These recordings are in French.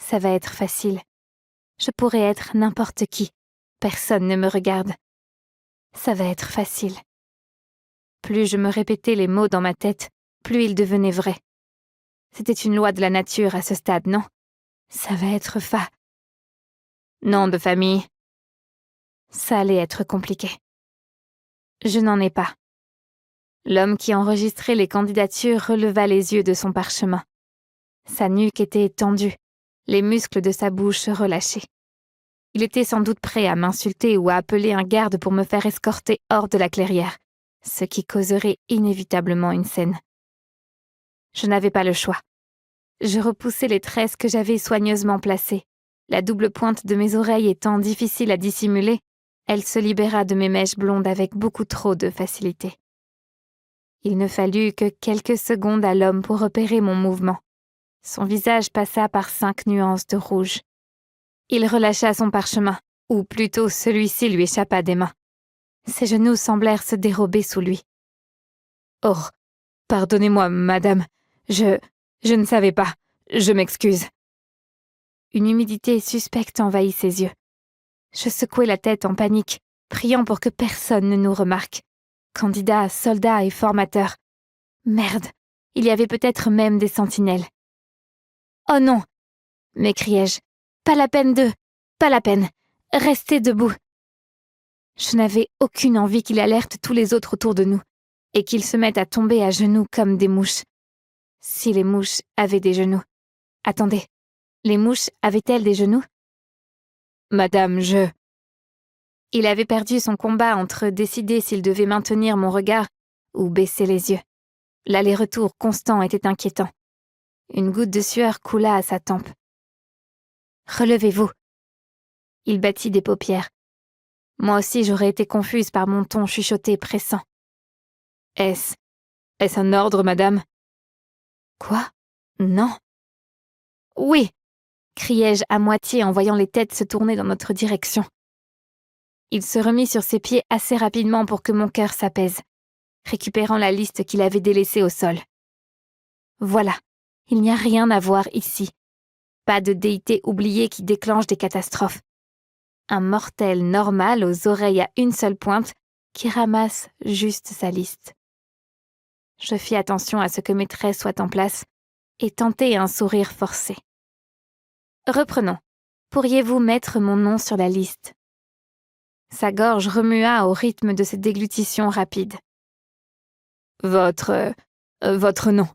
Ça va être facile. Je pourrais être n'importe qui. Personne ne me regarde. Ça va être facile. Plus je me répétais les mots dans ma tête, plus ils devenaient vrais. C'était une loi de la nature à ce stade, non? Ça va être Nom de famille. Ça allait être compliqué. Je n'en ai pas. L'homme qui enregistrait les candidatures releva les yeux de son parchemin. Sa nuque était tendue, les muscles de sa bouche relâchés. Il était sans doute prêt à m'insulter ou à appeler un garde pour me faire escorter hors de la clairière, ce qui causerait inévitablement une scène. Je n'avais pas le choix. Je repoussai les tresses que j'avais soigneusement placées. La double pointe de mes oreilles étant difficile à dissimuler, elle se libéra de mes mèches blondes avec beaucoup trop de facilité. Il ne fallut que quelques secondes à l'homme pour repérer mon mouvement. Son visage passa par 5 nuances de rouge. Il relâcha son parchemin, ou plutôt celui-ci lui échappa des mains. Ses genoux semblèrent se dérober sous lui. « Oh, pardonnez-moi, madame. Je ne savais pas. Je m'excuse. » Une humidité suspecte envahit ses yeux. Je secouai la tête en panique, priant pour que personne ne nous remarque. Candidats, soldats et formateurs. Merde, il y avait peut-être même des sentinelles. « Oh non !» m'écriai-je. « Pas la peine pas la peine. Restez debout. » Je n'avais aucune envie qu'il alerte tous les autres autour de nous, et qu'ils se mettent à tomber à genoux comme des mouches. Si les mouches avaient des genoux. Attendez, les mouches avaient-elles des genoux? Madame, Il avait perdu son combat entre décider s'il devait maintenir mon regard ou baisser les yeux. L'aller-retour constant était inquiétant. Une goutte de sueur coula à sa tempe. « Relevez-vous. » Il battit des paupières. Moi aussi j'aurais été confuse par mon ton chuchoté pressant. « Est-ce un ordre, madame? » « Quoi? Non. »« Oui !» criai-je à moitié en voyant les têtes se tourner dans notre direction. Il se remit sur ses pieds assez rapidement pour que mon cœur s'apaise, récupérant la liste qu'il avait délaissée au sol. Voilà, il n'y a rien à voir ici. Pas de déité oubliée qui déclenche des catastrophes. Un mortel normal aux oreilles à une seule pointe qui ramasse juste sa liste. Je fis attention à ce que mes traits soient en place et tentai un sourire forcé. Reprenons. Pourriez-vous mettre mon nom sur la liste? Sa gorge remua au rythme de ses déglutitions rapides. Votre nom.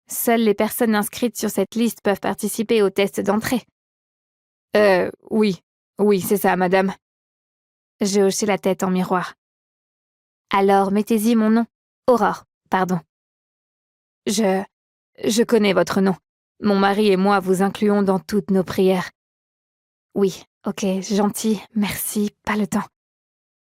Seules les personnes inscrites sur cette liste peuvent participer au test d'entrée. Oui, c'est ça, madame. J'ai hoché la tête en miroir. Alors, mettez-y mon nom. Aurore, pardon. Je connais votre nom. Mon mari et moi vous incluons dans toutes nos prières. Oui, ok, gentil, merci, pas le temps.